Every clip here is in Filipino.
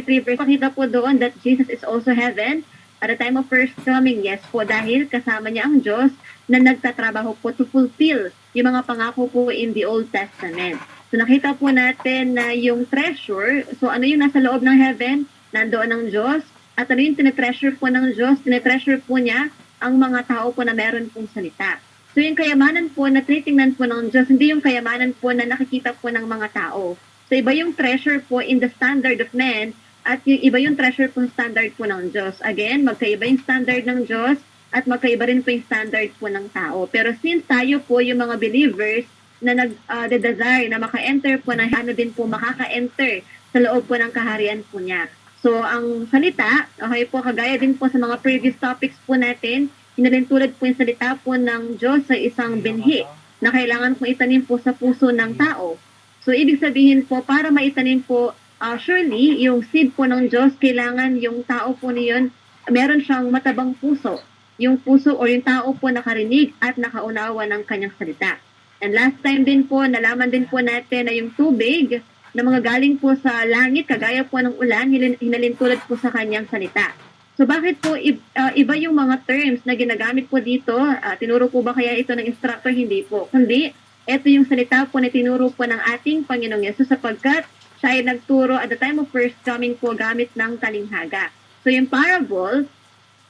verse, pakita po doon that Jesus is also heaven. At the time of first coming, yes po, dahil kasama niya ang Diyos na nagtatrabaho po to fulfill yung mga pangako po in the Old Testament. So nakita po natin na yung treasure, so ano yung nasa loob ng heaven? Nandoon ang Diyos. At ano yung tinetreasure po ng Diyos? Tinetreasure po niya ang mga tao po na meron pong salita. So yung kayamanan po na tinitingnan po ng Diyos, hindi yung kayamanan po na nakikita po ng mga tao. So iba yung treasure po in the standard of men at yung iba yung treasure po standard po ng Diyos. Again, magkaiba yung standard ng Diyos at magkaiba rin po yung standard po ng tao. Pero since tayo po yung mga believers na nag-desire na maka-enter po na ano din po makaka-enter sa loob po ng kaharian po niya. So ang salita, okay po, kagaya din po sa mga previous topics po natin, hinalintulad po yung salita po ng Diyos sa isang binhi na kailangan po itanim po sa puso ng tao. So, ibig sabihin po, para maitanim po, surely, yung seed po ng Diyos, kailangan yung tao po niyon, meron siyang matabang puso. Yung puso o yung tao po nakarinig at nakaunawa ng kanyang salita. And last time din po, nalaman din po natin na yung tubig na mga galing po sa langit, kagaya po ng ulan, hinalintulad po sa kanyang salita. So, bakit po iba yung mga terms na ginagamit po dito? Tinuro po ba kaya ito ng instructor? Hindi po. Kundi, ito yung salita po na tinuro po ng ating Panginoong Yesus sapagkat siya ay nagturo at the time of first coming po gamit ng talinghaga. So yung parable,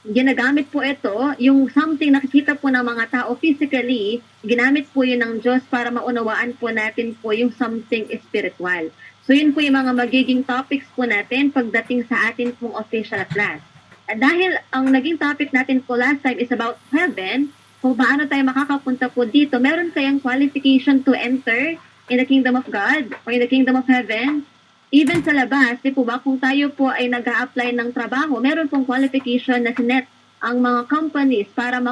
ginagamit po ito, yung something nakikita po ng mga tao physically, ginamit po yun ng Diyos para maunawaan po natin po yung something spiritual. So yun po yung mga magiging topics po natin pagdating sa atin pong official class. At dahil ang naging topic natin po last time is about heaven, kung paano tayo makakapunta po dito, meron kayang qualification to enter in the kingdom of God or in the kingdom of heaven? Even sa labas, di po ba, kung tayo po ay nag-a-apply ng trabaho, meron pong qualification na sinet ang mga companies para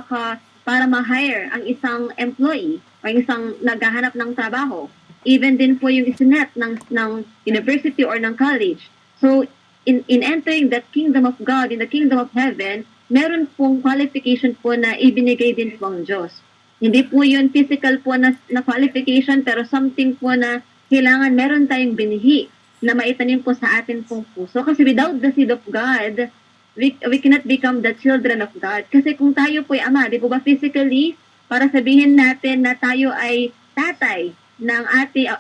ma-hire ang isang employee o isang naghahanap ng trabaho. Even din po yung sinet ng university or ng college. So, in entering that kingdom of God, in the kingdom of heaven, meron pong qualification po na ibinigay din po ang Diyos. Hindi po yun physical po na qualification, pero something po na kailangan meron tayong binhi na maitanim po sa atin pong puso. Kasi without the seed of God, we cannot become the children of God. Kasi kung tayo po ay ama, di po ba physically, para sabihin natin na tayo ay tatay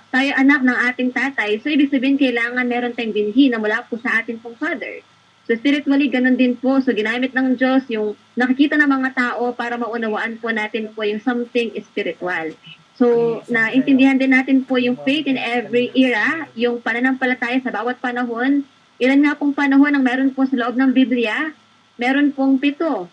tayo anak ng ating tatay, so ibig sabihin kailangan meron tayong binhi na mula po sa atin pong father. So spiritually, ganun din po. So ginamit ng Diyos yung nakikita ng mga tao para maunawaan po natin po yung something spiritual. So naintindihan din natin po yung faith in every era, yung pananampalataya sa bawat panahon. Ilan nga pong panahon ang meron po sa loob ng Biblia? Meron pong 7.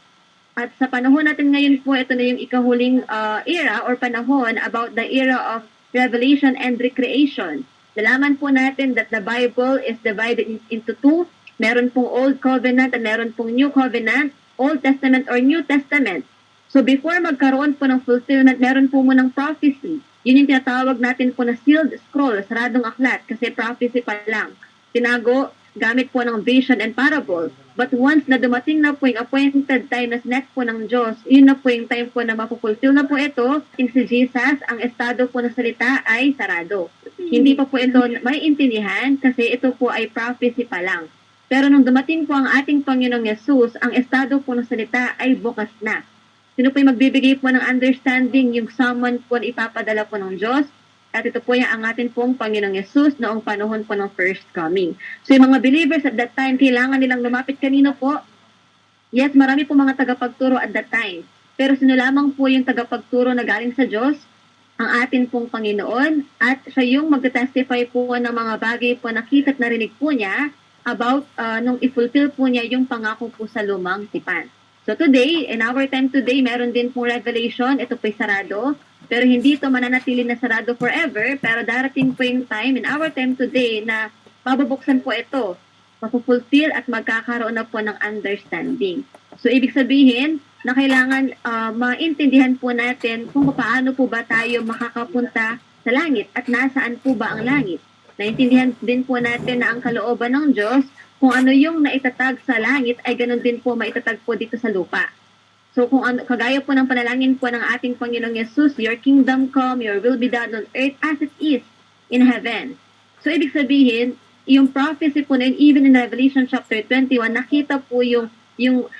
At sa panahon natin ngayon po, ito na yung ikahuling era or panahon about the era of revelation and recreation. Nalaman po natin that the Bible is divided into 2. Meron pong Old Covenant at meron pong New Covenant, Old Testament or New Testament. So before magkaroon po ng fulfillment, meron po munang prophecy. Yun yung tinatawag natin po na sealed scroll, saradong aklat, kasi prophecy pa lang. Tinago, gamit po ng vision and parable. But once na dumating na po yung appointed time na sinet po ng Diyos, yun na po yung time po na mapupulfill na po ito. Yung si Jesus, ang estado po ng salita ay sarado. Hindi pa po ito maiintindihan kasi ito po ay prophecy pa lang. Pero nung dumating po ang ating Panginoong Yesus, ang estado po ng salita ay bukas na. Sino po yung magbibigay po ng understanding, yung summon po na ipapadala po ng Diyos? At ito po yung ang ating pong Panginoong Yesus noong panahon po ng first coming. So yung mga believers at that time, kailangan nilang lumapit kanino po? Yes, marami po mga tagapagturo at that time. Pero sino lamang po yung tagapagturo na galing sa Diyos? Ang ating pong Panginoon. At siya yung mag-testify po ng mga bagay po nakita at narinig po niya about nung i-fulfill po niya yung pangako po sa lumang tipan. So today, in our time today, meron din pong revelation. Ito po'y sarado. Pero hindi ito mananatili na sarado forever. Pero darating po yung time, in our time today, na mabubuksan po ito. Mapupulfill at magkakaroon na po ng understanding. So ibig sabihin na kailangan maintindihan po natin kung paano po ba tayo makakapunta sa langit at nasaan po ba ang langit. Naintindihan din po natin na ang kalooban ng Diyos, kung ano yung naitatag sa langit, ay ganun din po maitatag po dito sa lupa. So kung ano, kagaya po ng panalangin po ng ating Panginoong Yesus, your kingdom come, your will be done on earth as it is in heaven. So ibig sabihin, yung prophecy po na yun, even in Revelation chapter 21, nakita po yung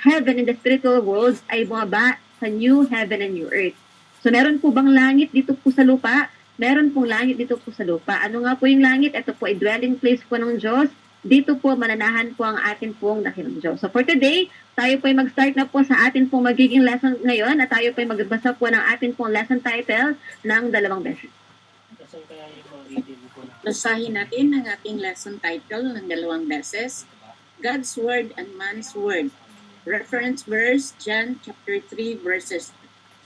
heaven in the spiritual world ay bumaba sa new heaven and new earth. So meron po bang langit dito po sa lupa? Meron pong langit dito po sa lupa. Ano nga po yung langit? Ito po ay dwelling place po ng Diyos. Dito po mananahan po ang atin pong dakilang Diyos. So for today, tayo po ay mag-start na po sa atin pong magiging lesson ngayon at tayo po ay magbasa po ng atin pong lesson title ng 2 beses. Basahin natin ang ating lesson title ng 2 beses, God's Word and Man's Word. Reference verse, John chapter 3 verses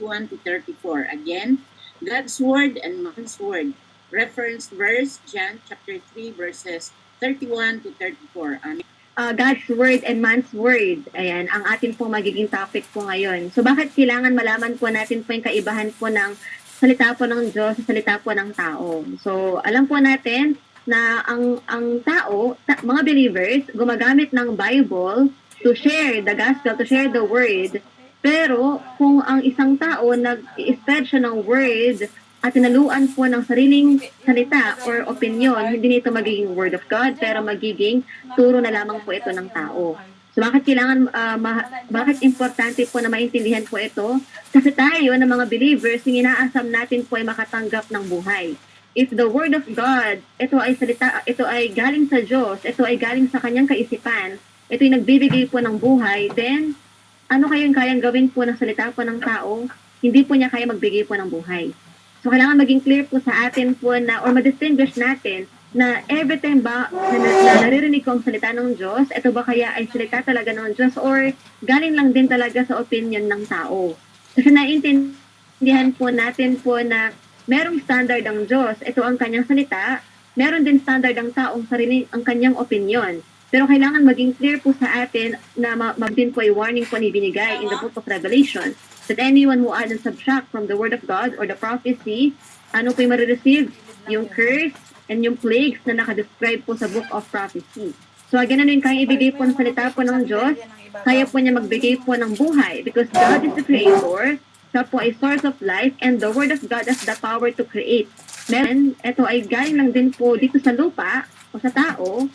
1 to 34. Again, God's Word and Man's Word. Reference verse, John chapter 3 verses 31 to 34. Amen. God's Word and Man's Word. Ayan, ang atin pong magiging topic po ngayon. So bakit kailangan malaman po natin po yung kaibahan po ng salita po ng Diyos sa salita po ng tao? So alam po natin na ang tao, mga believers, gumagamit ng Bible to share the gospel, to share the word. Pero kung ang isang tao nag-spread siya ng word at tinaluan po ng sariling salita or opinion, hindi nito magiging word of God, pero magiging turo na lamang po ito ng tao. So bakit kailangan, bakit importante po na maintindihan po ito? Kasi tayo na mga believers, yung inaasam natin po ay makatanggap ng buhay. If the word of God, ito ay salita, ito ay galing sa Diyos, ito ay galing sa kanyang kaisipan, ito ay nagbibigay po ng buhay, then ano kayong kayang gawin po ng salita po ng tao? Hindi po niya kaya magbigay po ng buhay. So, kailangan maging clear po sa atin po na, or ma-distinguish natin na every time ba na naririnig ko ang salita ng Diyos, ito ba kaya ay salita talaga ng Diyos or galing lang din talaga sa opinion ng tao? Kasi naiintindihan po natin po na merong standard ang Diyos, ito ang kanyang salita, meron din standard ang taong sarili, ang kanyang opinion. Pero kailangan maging clear po sa atin na magdin po ay warning po ni binigay in the book of Revelation that anyone who add and subtract from the word of God or the prophecy, ano po yung marireceive? Yung curse and yung plagues na nakadescribe po sa book of prophecy. So again, ano yung kaya ibigay po ng salita po ng Diyos? Kaya po niya magbigay po ng buhay because God is the creator, siya po ay source of life, and the word of God has the power to create. Meron, ito ay galing lang din po dito sa lupa o sa tao,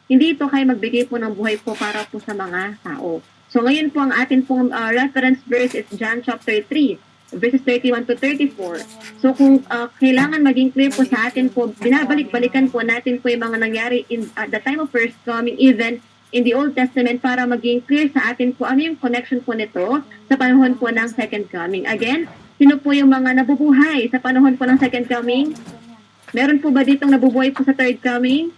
hindi ito kaya magbigay po ng buhay po para po sa mga tao. So ngayon po ang atin pong reference verse is John chapter 3, verses 31 to 34. So kung kailangan maging clear po sa atin po, binabalik-balikan po natin po yung mga nangyari at the time of first coming, even in the Old Testament, para maging clear sa atin po ano yung connection po nito sa panahon po ng second coming. Again, sino po yung mga nabubuhay sa panahon po ng second coming? Meron po ba ditong nabubuhay po sa third coming?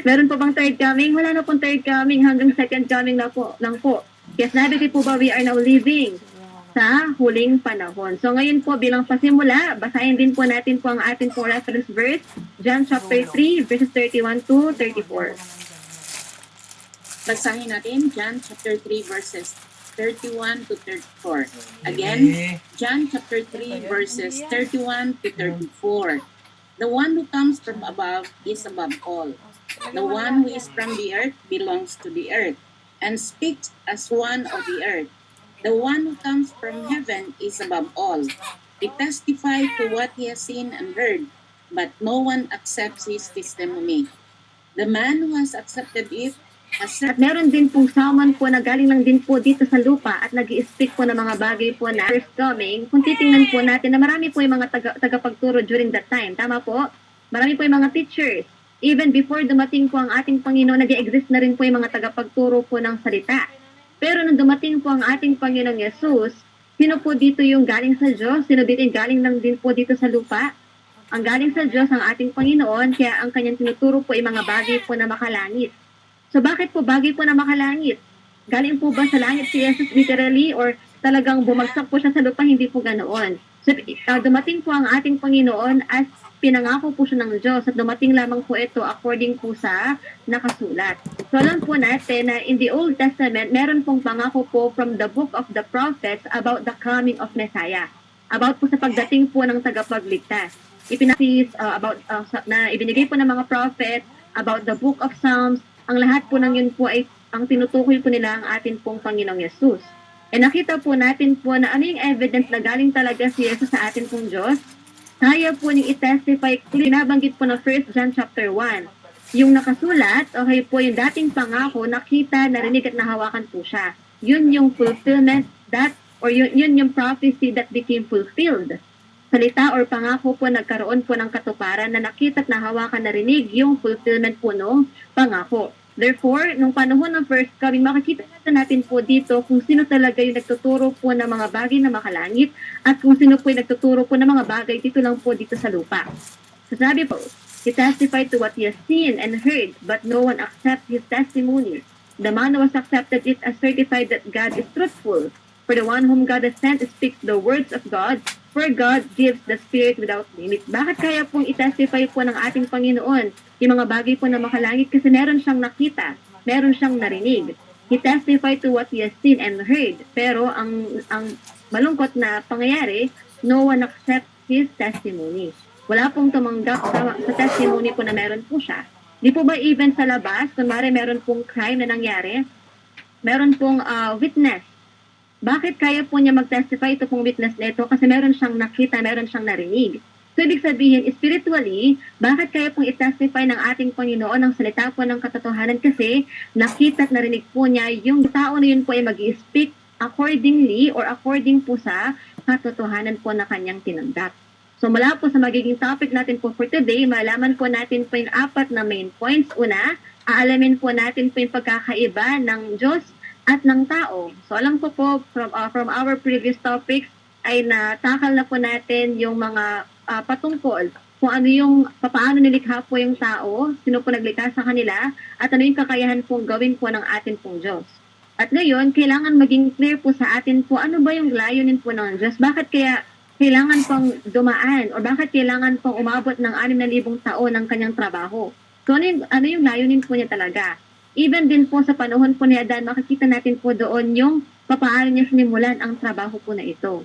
Meron po bang third coming? Wala na pong third coming, hanggang second coming lang po. Yes, nabi po ba we are now living sa huling panahon. So ngayon po bilang pasimula, basahin din po natin po ang ating po reference verse, John chapter 3, verses 31 to 34. Basahin natin John chapter 3 verses 31 to 34. Again, John chapter 3 verses 31 to 34. The one who comes from above is above all. The one who is from the earth belongs to the earth and speaks as one of the earth. The one who comes from heaven is above all. He testifies to what he has seen and heard, but no one accepts his testimony. The man who has accepted it has At meron din pong summon po na galing lang din po dito sa lupa at nag-i-speak po ng mga bagay po na first coming. Kung titingnan po natin na marami po yung mga tagapagturo during that time. Tama po? Marami po yung mga teachers. Even before dumating po ang ating Panginoon, nag-i-exist na rin po yung mga tagapagturo po ng salita. Pero nung dumating po ang ating Panginoong Yesus, sino po dito yung galing sa Diyos? Sino dito yung galing lang din po dito sa lupa? Ang galing sa Diyos, ang ating Panginoon, kaya ang kanyang tinuturo po ay mga bagay po na makalangit. So bakit po bagay po na makalangit? Galing po ba sa langit si Jesus literally or talagang bumagsak po siya sa lupa? Hindi po ganoon. So dumating po ang ating Panginoon as pinangako po siya ng Diyos at dumating lamang po ito according po sa nakasulat. So alam po natin na in the Old Testament, meron pong pangako po from the book of the prophets about the coming of Messiah. About po sa pagdating po ng tagapagligtas. Na ibinigay po ng mga prophet about the book of Psalms. Ang lahat po ng yun po ay ang tinutukoy po nila ang atin pong Panginoong Yesus. E nakita po natin po na ano yung evidence na galing talaga si Jesus sa atin pong Diyos. Kaya po niyong i-testify, binabanggit po ng 1 John chapter 1. Yung nakasulat, okay po, yung dating pangako, nakita, narinig at nahawakan po siya. Yun yung fulfillment that, or yun yung prophecy that became fulfilled. Salita or pangako po nagkaroon po ng katuparan na nakita at nahawakan, narinig yung fulfillment po ng pangako. Therefore, nung panahon ng first coming, makikita natin po dito kung sino talaga yung nagtuturo po ng mga bagay na makalangit at kung sino po yung nagtuturo po ng mga bagay dito lang po dito sa lupa. So sabi po, he testified to what he has seen and heard, but no one accepts his testimony. The man who has accepted it has certified that God is truthful. For the one whom God has sent speaks the words of God, for God gives the Spirit without limit. Bakit kaya pong i-testify po ng ating Panginoon yung mga bagay po na makalangit? Kasi meron siyang nakita, meron siyang narinig. He testified to what he has seen and heard. Pero ang malungkot na pangyayari, no one accepts his testimony. Wala pong tumanggap sa testimony po na meron po siya. Di po ba even sa labas, kunwari meron pong crime na nangyari, meron pong witness. Bakit kaya po niya mag-testify ito pong witness na ito? Kasi meron siyang nakita, meron siyang narinig. So, ibig sabihin, spiritually, bakit kaya pong i-testify ng ating Panginoon ang salita po ng katotohanan? Kasi nakita at narinig po niya, yung tao na yun po ay mag-i-speak accordingly or according po sa katotohanan po na kanyang tinanggap. So mula po sa magiging topic natin po for today, malaman po natin po yung 4 na main points. Una, aalamin po natin po yung pagkakaiba ng Diyos at ng tao. So alam ko po from our previous topics ay natakal na po natin yung mga patungkol kung ano yung paano nilikha po yung tao, sino po naglikha sa kanila, at ano yung kakayahan pong gawin po ng atin pong Diyos. At ngayon, kailangan maging clear po sa atin po ano ba yung layunin po ng Diyos. Bakit kaya kailangan pang dumaan o bakit kailangan pang umabot ng 6,000 taon ng kanyang trabaho. So ano yung layunin po niya talaga? Even din po sa panahon po ni Adan, makikita natin po doon yung papaano niya sinimulan ang trabaho po na ito.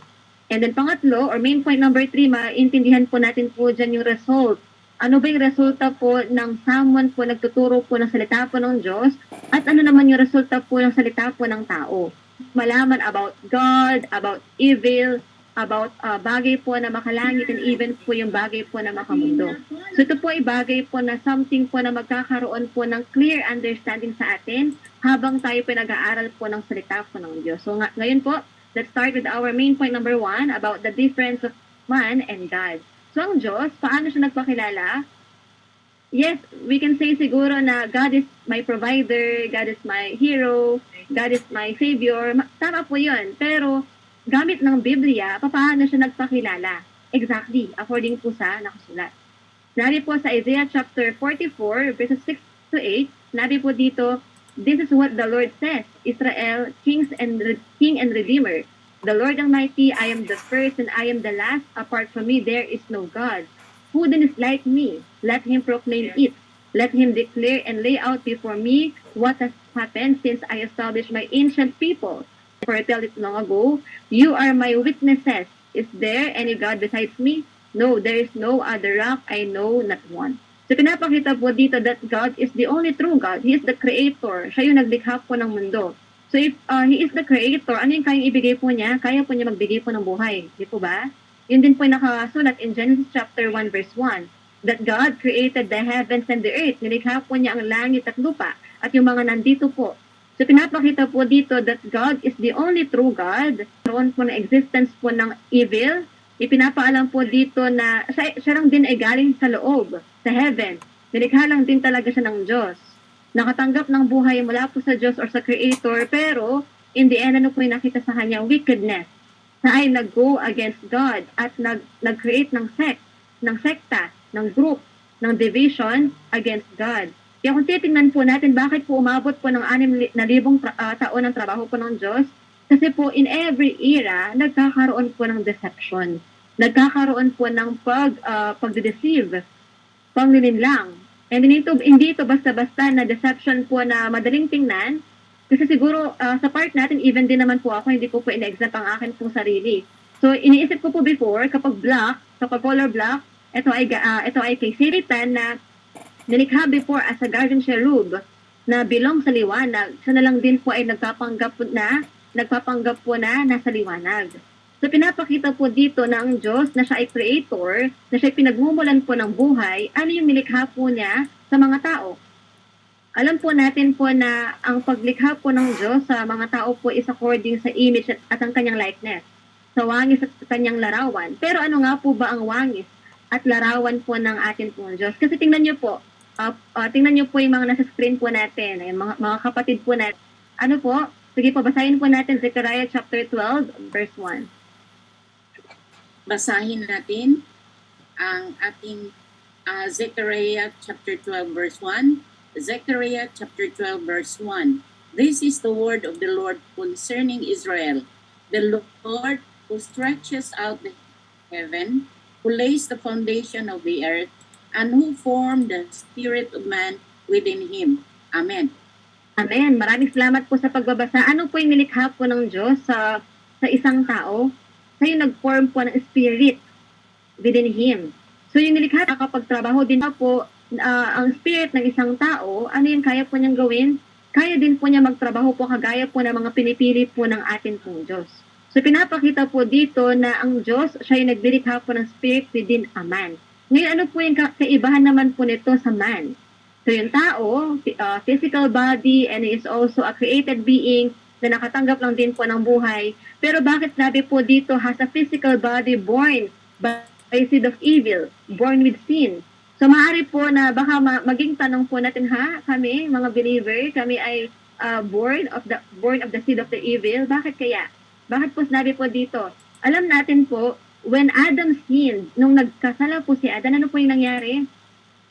And then pangatlo, or main point number 3, maintindihan po natin po dyan yung result. Ano ba yung resulta po ng someone po nagtuturo po ng salita po ng Diyos at ano naman yung resulta po ng salita po ng tao. Malaman about God, about evil, about bagay po na makalangit and even po yung bagay po na makamundo. So ito po ay bagay po na something po na magkakaroon po ng clear understanding sa atin habang tayo pinag-aaral po ng salita po ng Diyos. So ngayon po, let's start with our main point number 1 about the difference of man and God. So ang Diyos, paano siya nagpakilala? Yes, we can say siguro na God is my provider, God is my hero, God is my savior. Tama po yun. Pero gamit ng Biblia, paano siya nagpakilala? Exactly, according po sa nakasulat. Sinabi po sa Isaiah chapter 44, verses 6 to 8, sinabi po dito, this is what the Lord says, Israel, King and Redeemer. The Lord Almighty, I am the first and I am the last. Apart from me, there is no God. Who then is like me? Let him proclaim it. Let him declare and lay out before me what has happened since I established my ancient people. For I tell it long ago, you are my witnesses. Is there any God besides me? No, there is no other rock. I know not one. So pinapakita po dito that God is the only true God. He is the creator. Siya yung naglikha po ng mundo. So if He is the creator, ano yung kayang ibigay po niya? Kaya po niya magbigay po ng buhay. Di po ba? Yun din po yung nakasulat in Genesis chapter 1 verse 1. That God created the heavens and the earth. Nilikha po niya ang langit at lupa at yung mga nandito po. So pinapakita po dito that God is the only true God. Roon po na existence po ng evil. Ipinapaalam po dito na siya lang din ay galing sa loob, sa heaven. Nilikha lang din talaga siya ng Diyos. Nakatanggap ng buhay mula po sa Diyos or sa Creator, pero in the end, ano po yung nakita sa kanya? Wickedness. Na ay nag-go against God at nag-create ng sect, ng sekta, ng group, ng division against God. Kaya kung titingnan po natin, bakit po umabot po ng 6,000 taon ng trabaho po ng Diyos? Kasi po in every era, nagkakaroon po ng deception. Nagkakaroon po ng pag-deceive, panglilinlang. And hindi ito basta-basta na deception po na madaling tingnan. Kasi siguro sa part natin, even din naman po ako, hindi po in-exempt ang akin pong sarili. So iniisip ko po before, kapag color black, ito ay kay Satan na nilikha before as a guardian cherub na belong sa liwanag. Siya na lang din po ay nagpapanggap po na nasa liwanag. So pinapakita po dito na ang Diyos na siya ay creator, na siya ay pinagmumulan po ng buhay, ano yung nilikha po niya sa mga tao. Alam po natin po na ang paglikha po ng Diyos sa mga tao po is according sa image at ang kanyang likeness, sa wangis at kanyang larawan. Pero ano nga po ba ang wangis at larawan po ng atin pong Diyos? Kasi tingnan niyo po, tingnan niyo po yung mga nasa screen po natin, yung mga kapatid po natin. Ano po? Sige po, basahin po natin Zechariah chapter 12, verse 1. Basahin natin ang ating Zechariah chapter 12 verse 1. Zechariah chapter 12 verse 1. This is the word of the Lord concerning Israel. The Lord who stretches out the heaven, who lays the foundation of the earth, and who formed the spirit of man within him. Amen. Amen. Maraming salamat po sa pagbabasa. Ano po yung nilikha po ng Diyos sa isang tao? Siya yung nag-form po ng spirit within him. So yung nilikha kapag trabaho din po ang spirit ng isang tao, ano yung kaya po niyang gawin? Kaya din po niya magtrabaho po kagaya po ng mga pinipili po ng atin pong Diyos. So pinapakita po dito na ang Diyos, siya yung nagdilikha po ng spirit within a man. Ngayon ano po yung kaibahan naman po nito sa man? So yung tao, physical body, and is also a created being na nakatanggap lang din po ng buhay. Pero bakit sabi po dito has a physical body born by seed of evil, born with sin? So maaari po na baka maging tanong po natin, kami mga believer, kami ay born of the seed of the evil. Bakit kaya? Bakit po sinabi po dito? Alam natin po, when Adam sinned, nung nagkasala po si Adan, ano po yung nangyari?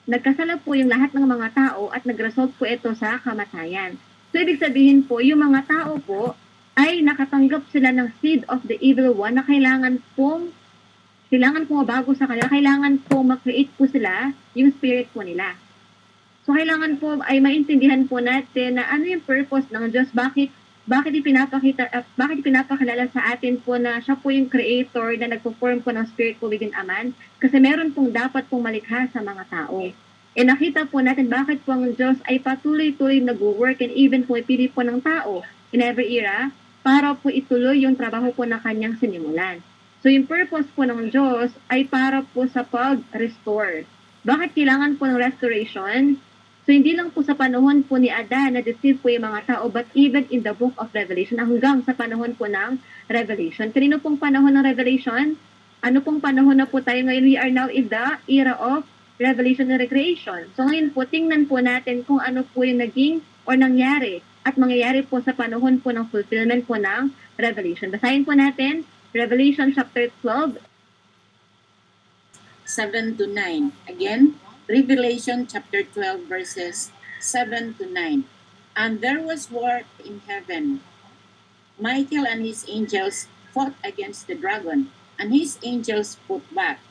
Nagkasala po yung lahat ng mga tao at nag-result po ito sa kamatayan. So ibig sabihin po, yung mga tao po ay nakatanggap sila ng seed of the evil one na kailangan po mabago sa kanila, kailangan po mag-create po sila yung spirit po nila. So kailangan po ay maintindihan po natin na ano yung purpose ng Diyos, bakit pinapakilala sa atin po na siya po yung creator na nagpo-form po ng spirit po within a man, kasi meron pong dapat pong malikha sa mga tao. E nakita po natin bakit po ang Diyos ay patuloy-tuloy nag-work and even po ipili po ng tao in every era para po ituloy yung trabaho po na kanyang sinimulan. So yung purpose po ng Diyos ay para po sa pag-restore. Bakit kailangan po ng restoration? So hindi lang po sa panahon po ni Adan na deceive po yung mga tao, but even in the book of Revelation, hanggang sa panahon po ng Revelation. Kanino pong panahon ng Revelation? Ano pong panahon na po tayo ngayon? We are now in the era of Revelation and Recreation. So ngayon po, tingnan po natin kung ano po yung naging or nangyari at mangyayari po sa panahon po ng fulfillment po ng Revelation. Basahin po natin Revelation chapter 12, 7 to 9. Again, Revelation chapter 12 verses 7 to 9. And there was war in heaven. Michael and his angels fought against the dragon, and his angels fought back.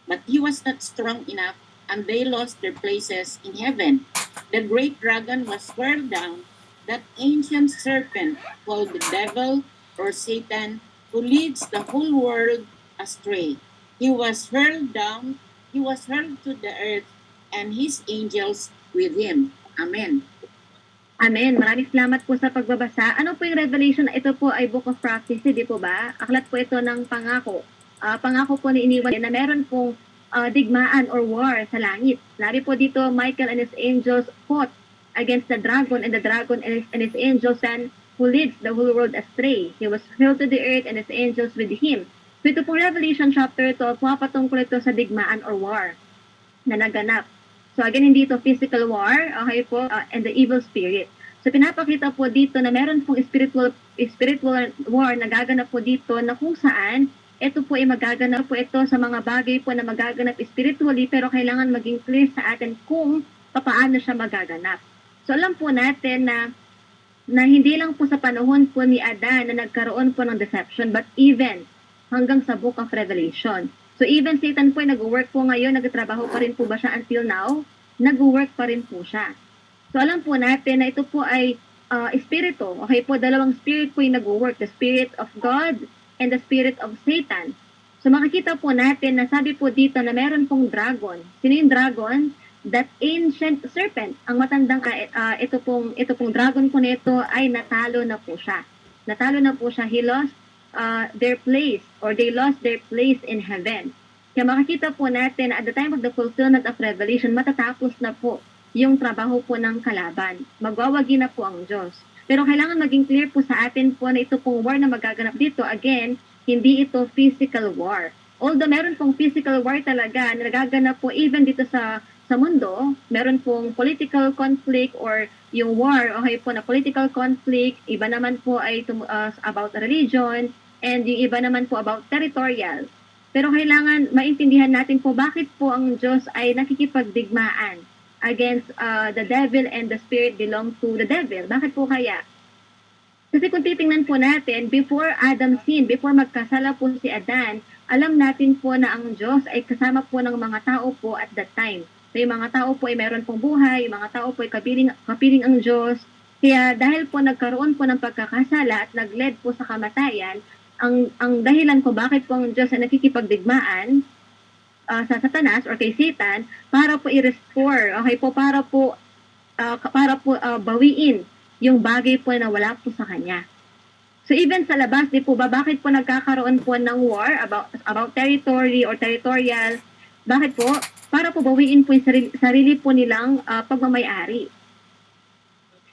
But he was not strong enough, and they lost their places in heaven. The great dragon was hurled down, that ancient serpent called the devil or Satan, who leads the whole world astray. He was hurled down, he was hurled to the earth, and his angels with him. Amen. Amen. Maraming salamat po sa pagbabasa. Ano po yung Revelation? Ito po ay Book of Prophecy, di po ba? Aklat po ito ng pangako. Pangako po ni iniwan na meron pong digmaan or war sa langit. Sabi po dito, Michael and his angels fought against the dragon, and the dragon and his angels and who leads the whole world astray. He was hurled to the earth and his angels with him. So ito pong Revelation chapter 12, pumapatungkol ito sa digmaan or war na naganap. So again, hindi ito physical war, okay po, and the evil spirit. So pinapakita po dito na meron pong spiritual war na gaganap po dito na kung saan ito po ay magaganap po ito sa mga bagay po na magaganap spiritually, pero kailangan maging clear sa atin kung paano siya magaganap. So alam po natin na hindi lang po sa panahon po ni Adan na nagkaroon po ng deception, but even hanggang sa Book of Revelation. So even Satan po ay nag-work po ngayon, nagtatrabaho pa rin po ba siya until now? Nag-work pa rin po siya. So alam po natin na ito po ay espiritu. Okay po, dalawang spirit po yung nag-work, the spirit of God and the spirit of Satan. So makikita po natin na sabi po dito na meron pong dragon. Sino yung dragon? That ancient serpent. Ang matandang ito pong dragon po nito ay natalo na po siya. Natalo na po siya. He lost their place, or they lost their place in heaven. Kaya makikita po natin na at the time of the fulfillment of Revelation, matatapos na po yung trabaho po ng kalaban. Magwawagi na po ang Diyos. Pero kailangan maging clear po sa atin po na ito pong war na magaganap dito, again, hindi ito physical war. Although meron pong physical war talaga na nagaganap po even dito sa mundo, meron pong political conflict or yung war, okay po na political conflict, iba naman po ay about religion, and yung iba naman po about territorial. Pero kailangan maintindihan natin po bakit po ang Diyos ay nakikipagdigmaan against the devil and the spirit belong to the devil. Bakit po kaya? Kasi kung titingnan po natin, before Adam sinned, before magkasala po si Adan, alam natin po na ang Diyos ay kasama po ng mga tao po at that time. So yung mga tao po ay meron pong buhay, yung mga tao po ay kapiling ang Diyos. Kaya dahil po nagkaroon po ng pagkakasala at nag-led po sa kamatayan, ang dahilan po bakit po ang Diyos ay nakikipagdigmaan sa Satanas or kay Satan para po i-restore, okay po, para po bawiin yung bagay po na wala po sa kanya. So even sa labas, di po ba, bakit po nagkakaroon po ng war about territory or territorial? Bakit po? Para po bawiin po yung sarili po nilang pagmamayari.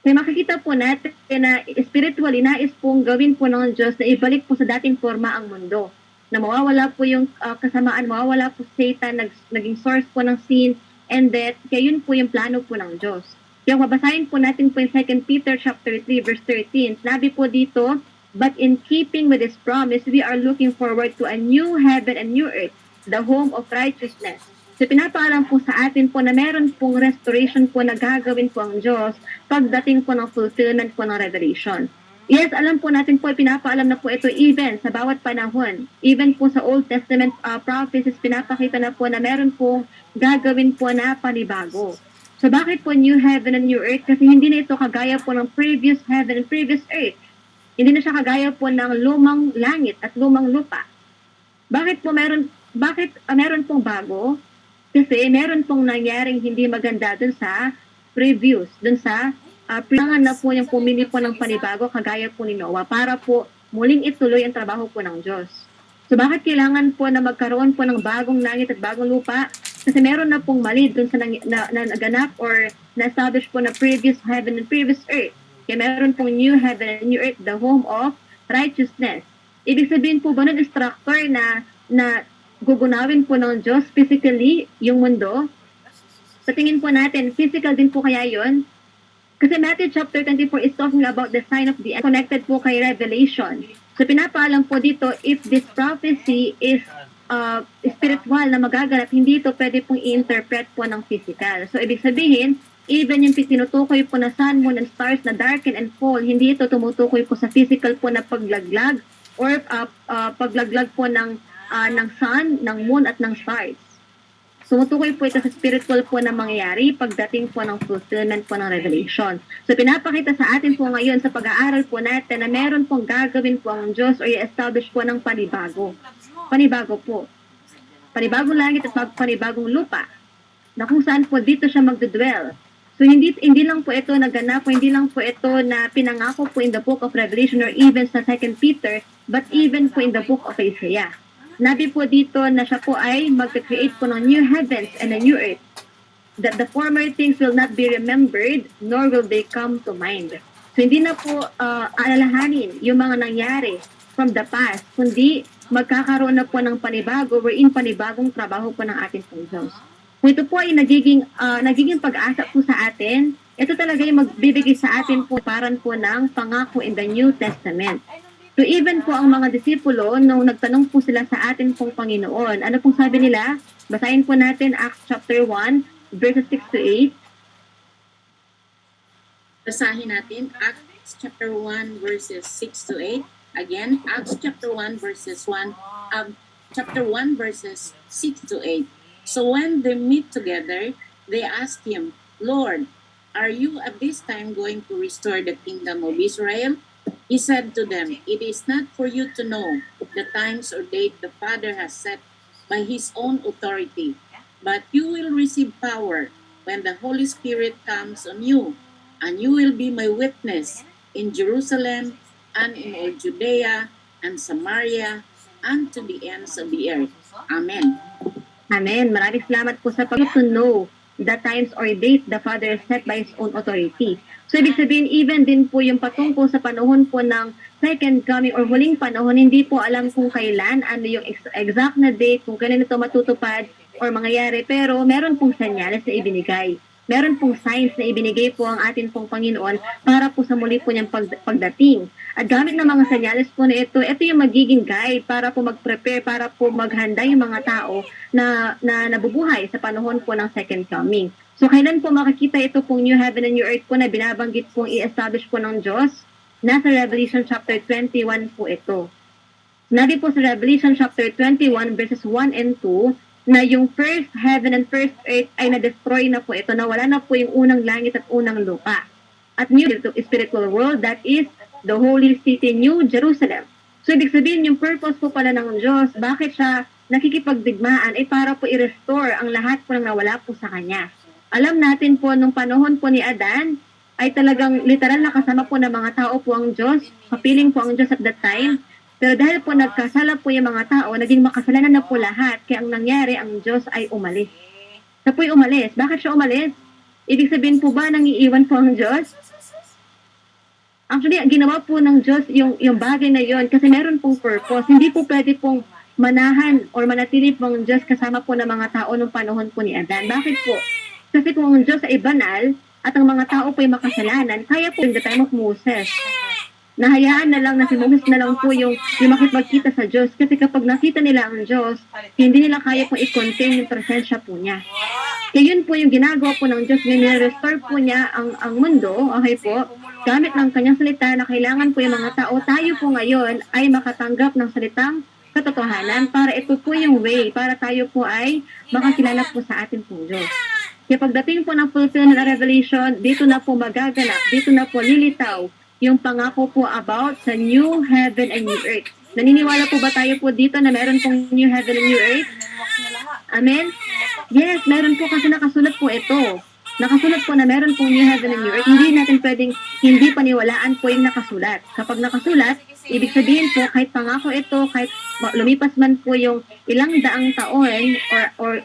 Kaya makikita po natin na spiritually, nais pong gawin po ng Diyos na ibalik po sa dating forma ang mundo. Na mawawala po yung kasamaan, mawawala po Satan, naging source po ng sin and death. Kaya yun po yung plano po ng Diyos. Kaya babasahin po natin po yung 2 Peter chapter 3 verse 13. Sinabi po dito, but in keeping with this promise, we are looking forward to a new heaven and new earth, the home of righteousness. So pinapaalam po sa atin po na meron pong restoration po na gagawin po ang Diyos pagdating po ng fulfillment po ng Revelation. Yes, alam po natin po, pinapaalam na po ito even sa bawat panahon. Even po sa Old Testament prophecies, pinapakita na po na meron pong gagawin po na panibago. So bakit po new heaven and new earth? Kasi hindi na ito kagaya po ng previous heaven and previous earth. Hindi na siya kagaya po ng lumang langit at lumang lupa. Bakit meron pong bago? Kasi meron pong nangyaring hindi maganda dun sa previous, dun sa kailangan na po yung pumili po ng panibago kagaya po ni Noah para po muling ituloy ang trabaho po ng Diyos. So bakit kailangan po na magkaroon po ng bagong langit at bagong lupa? Kasi meron na pong mali dun sa naganap or na-establish po na previous heaven and previous earth. Kaya meron pong new heaven and new earth, the home of righteousness. Ibig sabihin po ba ng instructor na gugunawin po ng Diyos physically yung mundo? Sa tingin po natin, physical din po kaya yun? Kasi Matthew chapter 24 is talking about the sign of the end, connected po kay Revelation. So pinapaalam po dito, if this prophecy is spiritual na magaganap, hindi ito pwede pong i-interpret po ng physical. So ibig sabihin, even yung tinutukoy po na sun, moon, and stars na darken and fall, hindi ito tumutukoy po sa physical po na paglaglag or paglaglag po ng sun, ng moon, at ng stars. Tumutukoy po ito sa spiritual po na mangyayari pagdating po ng fulfillment po ng Revelation. So pinapakita sa atin po ngayon sa pag-aaral po natin na meron pong gagawin po ang Diyos o i-establish po ng panibago. Panibago po. Panibagong langit at panibagong lupa na kung saan po dito siya magdudwell. So hindi lang po ito naganap, hindi lang po ito na pinangako po in the book of Revelation or even sa 2 Peter, but even po in the book of Isaiah. Nabi po dito na siya po ay mag-create po ng new heavens and a new earth. That the former things will not be remembered, nor will they come to mind. So hindi na po alalahanin yung mga nangyari from the past, kundi magkakaroon na po ng panibago wherein panibagong trabaho po ng ating pong Diyos. Kung ito po ay nagiging pag-asa po sa atin, ito talaga yung magbibigay sa atin po paran po ng pangako in the New Testament. So even po ang mga disipulo, nung nagtanong po sila sa atin pong Panginoon, ano pong sabi nila? Basahin po natin Acts chapter 1, verses 6 to 8. Basahin natin Acts chapter 1 verses 6 to 8. Again, Acts chapter 1 verses 1 chapter 1 verses 6 to 8. So when they meet together, they ask him, Lord, are you at this time going to restore the kingdom of Israel? He said to them, it is not for you to know the times or date the Father has set by his own authority, but you will receive power when the Holy Spirit comes on you, and you will be my witness in Jerusalem and in all Judea and Samaria and to the ends of the earth. Amen. Amen. Maraming salamat po sa pag to know the times or date the Father set by His own authority. So, ibig sabihin, even din po yung patungkol sa panahon po ng second coming or huling panahon, hindi po alam kung kailan, ano yung exact na date, kung kailan ito matutupad or mangyayari, pero meron pong senyales na ibinigay. Meron pong signs na ibinigay po ang atin pong Panginoon para po sa muli po niyang pagdating. At gamit ng mga senyales po na ito yung magiging guide para po mag-prepare, para po maghanda yung mga tao na nabubuhay sa panahon po ng second coming. So, kailan po makikita ito pong new heaven and new earth po na binabanggit pong i-establish po ng Diyos? Nasa Revelation chapter 21 po ito. Sinabi po sa Revelation chapter 21 verses 1 and 2 na yung first heaven and first earth ay na-destroy na po ito, na wala na po yung unang langit at unang lupa. At new spiritual world, that is the holy city, New Jerusalem. So, ibig sabihin, yung purpose po pala ng Diyos, bakit siya nakikipagdigmaan, ay para po i-restore ang lahat po ng nawala po sa Kanya. Alam natin po, nung panahon po ni Adan, ay talagang literal na kasama po ng mga tao po ang Diyos, kapiling po ang Diyos at that time. Pero dahil po nagkasala po yung mga tao, naging makasalanan na po lahat, kaya ang nangyari, ang Diyos ay umalis. Siya po'y umalis. Bakit siya umalis? Ibig sabihin po ba nang iiwan po ang Diyos? Actually, ginawa po ng Diyos yung bagay na yon kasi meron pong purpose. Hindi po pwede pong manahan or manatili po ang Diyos kasama po ng mga tao nung panahon po ni Adan. Bakit po? Kasi kung ang Diyos ay banal at ang mga tao po ay makasalanan, kaya po in the time of Moses, nahayaan na lang na si Moses na lang po yung makipagkita sa Diyos. Kasi kapag nakita nila ang Diyos, hindi nila kaya po i-contain yung presensya po niya. Kaya yun po yung ginagawa po ng Diyos. Nire-restore po niya ang mundo, okay po, gamit ng kanyang salita na kailangan po yung mga tao, tayo po ngayon ay makatanggap ng salitang katotohanan para ito po yung way, para tayo po ay makakilala po sa atin pong Diyos. Kaya pagdating po ng fulfillment ng Revelation, dito na po magaganap, dito na po lilitaw yung pangako po about sa new heaven and new earth. Naniniwala po ba tayo po dito na meron pong new heaven and new earth? Amen? Yes, meron po kasi nakasulat po ito. Nakasulat po na meron pong new heaven and new earth. Hindi natin pwedeng hindi paniwalaan po yung nakasulat. Kapag nakasulat, ibig sabihin po kahit pangako ito, kahit lumipas man po yung ilang daang taon or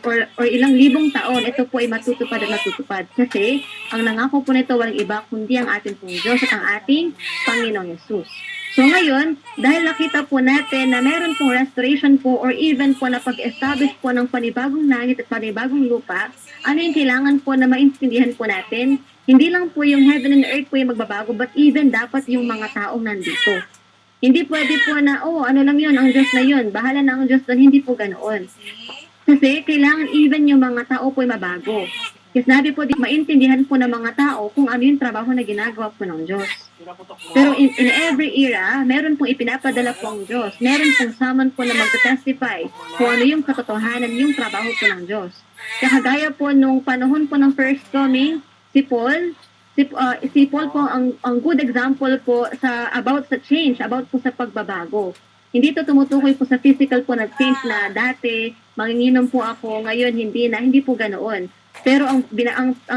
ilang libong taon, ito po ay matutupad at matutupad. Kasi ang nangako po nito walang iba kundi ang ating pong Diyos at ang ating Panginoong Yesus. So ngayon, dahil nakita po natin na meron pong restoration po or even po na pag-establish po ng panibagong langit at panibagong lupa, ano yung kailangan po na maintindihan po natin? Hindi lang po yung heaven and earth po yung magbabago, but even dapat yung mga taong nandito. Hindi pwede po na, ano lang yun, ang Diyos na yun, bahala na ang Diyos doon, hindi po ganoon. Kasi kailangan even yung mga tao po ay mabago. Kasi sabi po, maintindihan po ng mga tao kung ano yung trabaho na ginagawa po ng Diyos. Pero in every era, meron pong ipinapadala po ang Diyos. Meron pong summon po na magte-testify kung ano yung katotohanan, yung trabaho po ng Diyos. Kaya kagaya po nung panahon po ng first coming, si Paul po ang good example po about sa change, about po sa pagbabago. Hindi to tumutukoy po sa physical po na change na dati, manginginom po ako, ngayon hindi po ganoon. Pero ang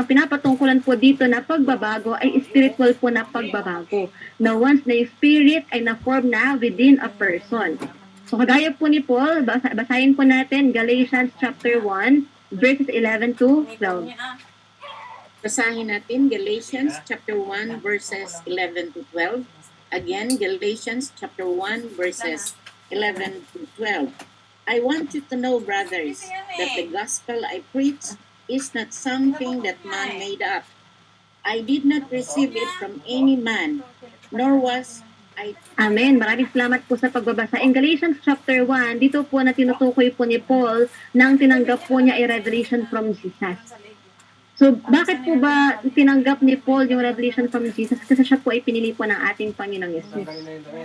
pinapatungkulan po dito na pagbabago ay spiritual po na pagbabago. Na once na yung spirit ay na-form na within a person. So kagaya po ni Paul, basahin po natin Galatians chapter 1, verses 11 to 12. Basahin natin Galatians chapter 1 verses 11 to 12. Again, Galatians chapter 1 verses 11 to 12. I want you to know, brothers, that the gospel I preach is not something that man made up. I did not receive it from any man, nor was I... Amen. Maraming salamat po sa pagbabasa. In Galatians chapter 1, dito po na tinutukoy po ni Paul nang tinanggap po niya ay revelation from Jesus. So, bakit po ba tinanggap ni Paul yung revelation from Jesus? Kasi siya po ay pinili po ng ating Panginoong Yesus.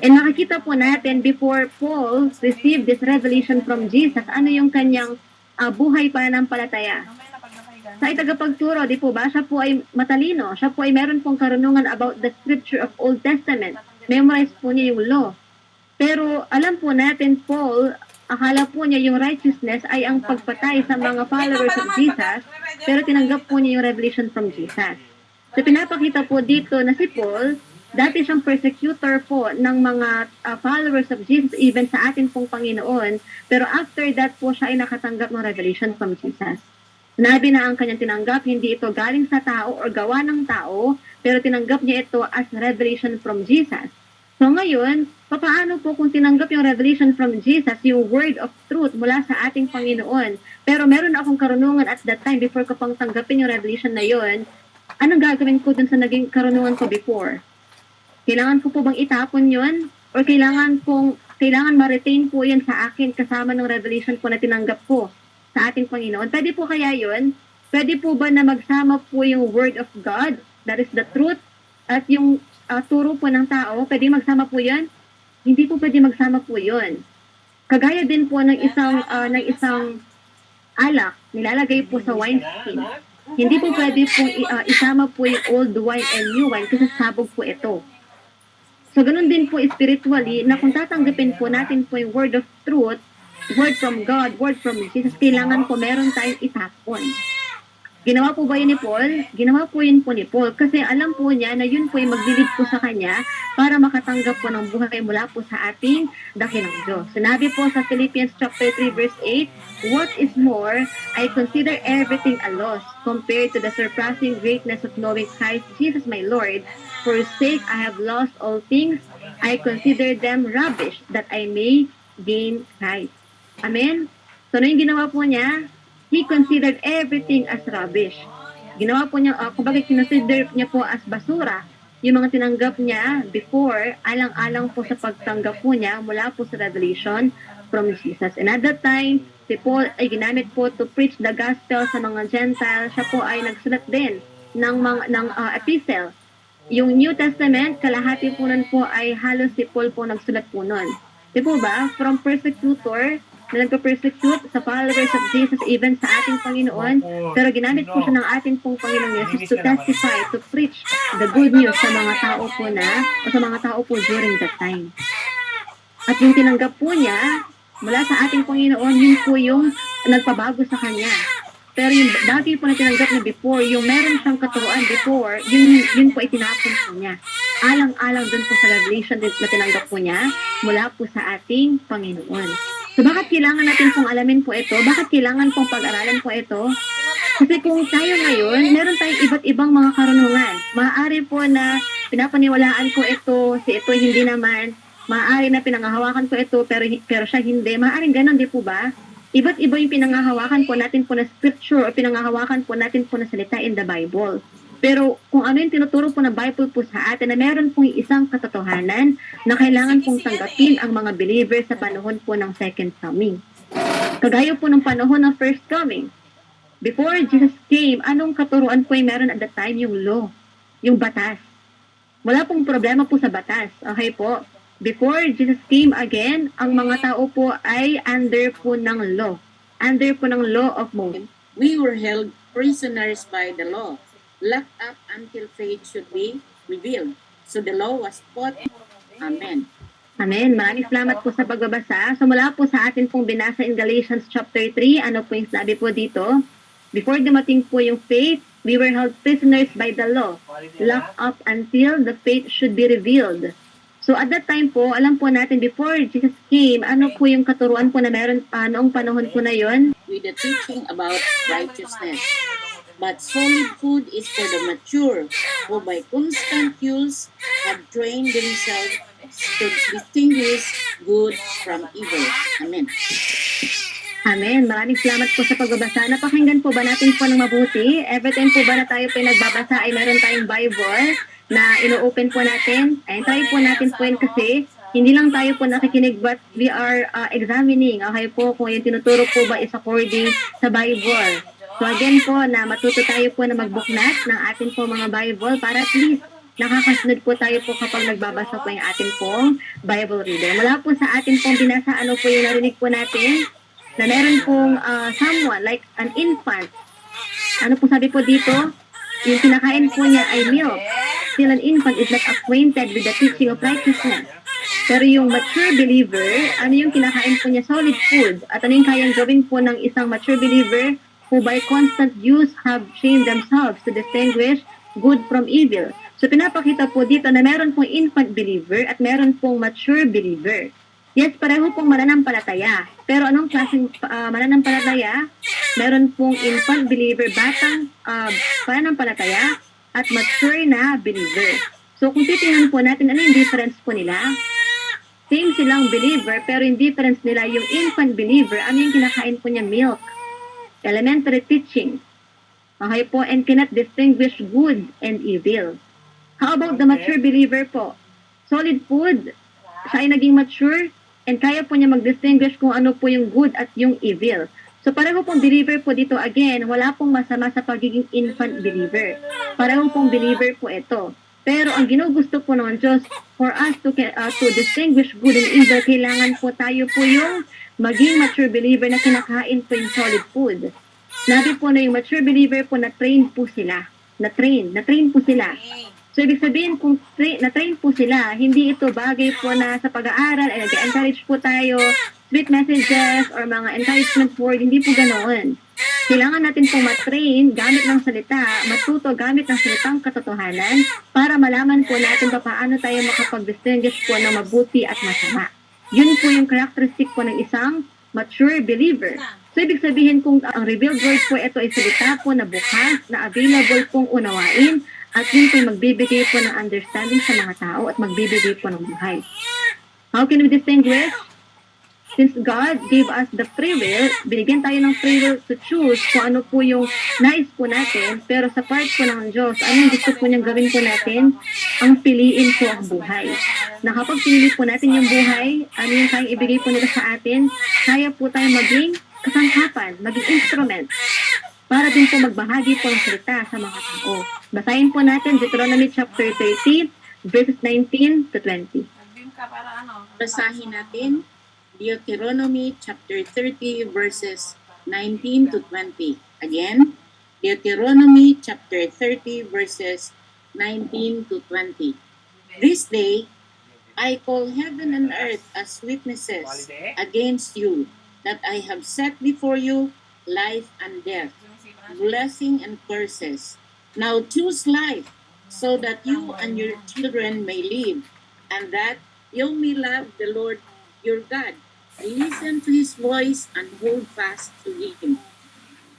And nakikita po natin, before Paul received this revelation from Jesus, ano yung kanyang buhay pananampalataya? Sa itagapagturo, di po ba, siya po ay matalino. Siya po ay meron pong karunungan about the scripture of Old Testament. Memorize po niya yung law. Pero alam po natin, Paul, akala po niya yung righteousness ay ang pagpatay sa mga followers of Jesus, pero tinanggap po niya yung revelation from Jesus. So pinapakita po dito na si Paul, Dati siyang persecutor po ng mga followers of Jesus, even sa atin pong Panginoon. Pero after that po, siya ay nakatanggap ng revelation from Jesus. Sinabi na ang kanyang tinanggap, hindi ito galing sa tao or gawa ng tao, pero tinanggap niya ito as revelation from Jesus. So ngayon, paano po kung tinanggap yung revelation from Jesus, yung word of truth mula sa ating Panginoon, pero meron akong karunungan at that time before ko pang tanggapin yung revelation na yun, anong gagawin ko dun sa naging karunungan ko before? Kailangan ko po bang itapon yun? Or kailangan ma-retain po yan sa akin kasama ng revelation po na tinanggap ko sa ating Panginoon? Pwede po kaya yun? Pwede po ba na magsama po yung word of God, that is the truth, at yung turo po ng tao, pwede magsama po yan? Hindi po pwede magsama po yun. Kagaya din po ng isang alak, nilalagay po sa wineskin. Hindi po pwede po isama po yung old wine and new wine kasi sabog po ito. So, ganun din po spiritually na kung tatanggapin po natin po yung word of truth, word from God, word from Jesus, kailangan po meron tayong itapon. Ginawa po ba yun ni Paul? Ginawa po yun po ni Paul kasi alam po niya na yun po yung maglilid po sa kanya para makatanggap po ng buhay mula po sa ating dakilang Diyos. Sinabi po sa Philippians chapter 3 verse 8, "What is more, I consider everything a loss compared to the surpassing greatness of knowing Christ Jesus my Lord. For his sake I have lost all things. I consider them rubbish that I may gain Christ." Amen? So, ano yung ginawa po niya? He considered everything as rubbish. Ginawa po niya, kumbaga kinonsider niya po as basura yung mga tinanggap niya before, alang-alang po sa pagtanggap po niya mula po sa revelation from Jesus. And at that time, si Paul ay ginamit po to preach the gospel sa mga Gentiles. Siya po ay nagsulat din ng epistle. Yung New Testament, kalahati po nun po ay halos si Paul po nagsulat po nun. Di po ba? From persecutor na nagpa-persecute sa followers of Jesus even sa ating Panginoon, pero ginamit po siya ng ating pong Panginoong Yesus to testify, to preach the good news sa mga tao po sa mga tao po during that time. At yung tinanggap po niya mula sa ating Panginoon, yun po yung nagpabago sa kanya. Pero yung dati po na tinanggap niya before, yung meron siyang katuruan before, yun po itinapon po niya. Alang-alang dun po sa revelation na tinanggap po niya mula po sa ating Panginoon. So, bakit kailangan natin pong alamin po ito? Bakit kailangan pong pag-aralan po ito? Kasi kung tayo ngayon, meron tayong iba't ibang mga karunungan. Maaari po na pinapaniwalaan ko ito, si ito hindi naman. Maaari na pinangahawakan ko ito, pero siya hindi. Maaaring ganun, di po ba? Iba't iba yung pinangahawakan po natin po na scripture o pinangahawakan po natin po na salita in the Bible. Pero kung ano yung tinuturo po ng Bible po sa atin na meron pong isang katotohanan na kailangan pong tanggapin ang mga believers sa panahon po ng second coming. Kagaya po ng panahon ng first coming. Before Jesus came, anong katuruan po yung meron at that time? Yung law, yung batas. Wala pong problema po sa batas. Okay po? Before Jesus came again, ang mga tao po ay under po ng law. Under po ng law of Moses. We were held prisoners by the law, locked up until faith should be revealed. So the law was put. Amen. Amen. Maraming salamat po sa pagbabasa. So mula po sa atin pong binasa in Galatians chapter 3, ano po yung sabi po dito? Before dumating po yung faith, we were held prisoners by the law, locked up until the faith should be revealed. So at that time po, alam po natin before Jesus came, ano po yung katuruan po na meron noong panahon po na yon? With the teaching about righteousness. But solid food is for the mature, who by constant use have trained themselves to distinguish good from evil. Amen. Amen. Maraming salamat po sa pagbabasa. Napakinggan po ba natin po ng mabuti? Every time po ba na tayo po nagbabasa ay meron tayong Bible na ino-open po natin? Ay, try po natin po yun kasi hindi lang tayo po nakikinig but we are examining. Okay po kung yung tinuturo po ba is according sa Bible. So again po na matuto tayo po na magbuklat ng atin po mga Bible para at least nakakasunod po tayo po kapag nagbabasa po yung atin pong Bible reader. Mula po sa atin pong binasa, ano po yung narinig po natin? Na meron pong someone like an infant. Ano po sabi po dito? Yung kinakain po niya ay milk. Still an infant is not acquainted with the teaching of righteousness. Pero yung mature believer, ano yung kinakain po niya? Solid food. At ano yung kayang gawin po ng isang mature believer who by constant use have trained themselves to distinguish good from evil. So pinapakita po dito na meron pong infant believer at meron pong mature believer. Yes, pareho pong mananampalataya. Pero anong klaseng mananampalataya? Meron pong infant believer, batang pananampalataya, at mature na believer. So kung titingnan po natin, ano yung difference po nila? Same silang believer, pero yung difference nila, yung infant believer, ano yung kinakain po niya? Milk. Elementary teaching. Okay po, and cannot distinguish good and evil. How about the mature believer po? Solid food. Siya ay naging mature and kaya po niya mag-distinguish kung ano po yung good at yung evil. So pareho pong believer po dito, again, wala pong masama sa pagiging infant believer. Pareho pong believer po ito. Pero ang ginugusto po ng Diyos, for us to distinguish good and evil, kailangan po tayo po yung maging mature believer na kinakain po yung solid food. Nabi po na yung mature believer po na-train po sila. Na-train po sila. So, ibig sabihin, kung na-train po sila, hindi ito bagay po na sa pag-aaral ay nag-encourage po tayo, sweet messages, or mga encouragement word, hindi po ganoon. Kailangan natin pong matrain gamit ng salita, matuto gamit ng salitang katotohanan para malaman po natin paano tayo makapag-distinguish po ng mabuti at masama. Yun po yung characteristic po ng isang mature believer. So, ibig sabihin kung ang revealed word po ito ay salita po na bukas, na available pong unawain, at yun po magbibigay po ng understanding sa mga tao at magbibigay po ng buhay. How can we distinguish? Since God gave us the free will, binigyan tayo ng free will to choose kung ano po yung nais po natin, pero sa part po ng Diyos, ano yung gusto po niyang gawin po natin? Ang piliin po ang buhay. Na kapag pinili po natin yung buhay, ano yung kayang ibigay po nila sa atin, kaya po tayo maging kasangkapan, maging instrument, para din po magbahagi po ng salita sa mga tao. Basahin po natin Deuteronomy chapter 30, verses 19 to 20. Basahin natin Deuteronomy chapter 30 verses 19 to 20. Again, Deuteronomy chapter 30 verses 19 to 20. This day I call heaven and earth as witnesses against you that I have set before you life and death, blessing and curses. Now choose life so that you and your children may live, and that you may love the Lord your God. Listen to his voice and hold fast to him.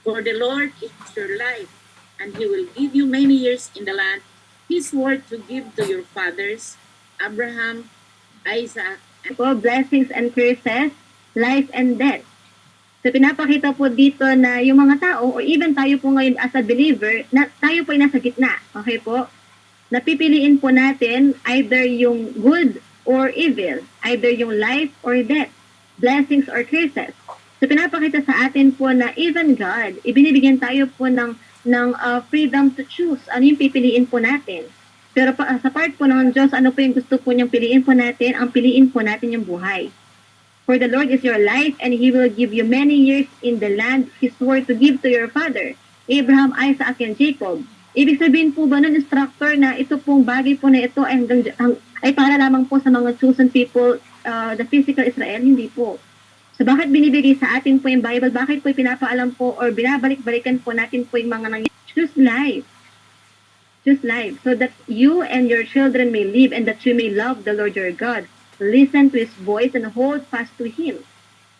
For the Lord is your life, and he will give you many years in the land he swore to give to your fathers, Abraham, Isaac, and Po, blessings and curses, life and death. So pinapakita po dito na yung mga tao, or even tayo po ngayon as a believer, na tayo po ay nasa gitna. Okay po? Napipiliin po natin either yung good or evil, either yung life or death, blessings or curses. So pinapakita sa atin po na even God, ibinibigyan tayo po ng freedom to choose. Ano yung pipiliin po natin? Pero sa part po ng Diyos, ano po yung gusto po niyang piliin po natin? Ang piliin po natin yung buhay. For the Lord is your life, and He will give you many years in the land He swore to give to your father, Abraham, Isaac, and Jacob. Ibig sabihin po ba nun, instructor, na ito pong bagay po na ito ay para lamang po sa mga chosen people, the physical Israel? Hindi po. So bakit binibigay sa atin po yung Bible? Bakit po pinapaalam po or binabalik-balikan po natin po yung mga choose life? Choose life so that you and your children may live and that you may love the Lord your God. Listen to His voice and hold fast to Him.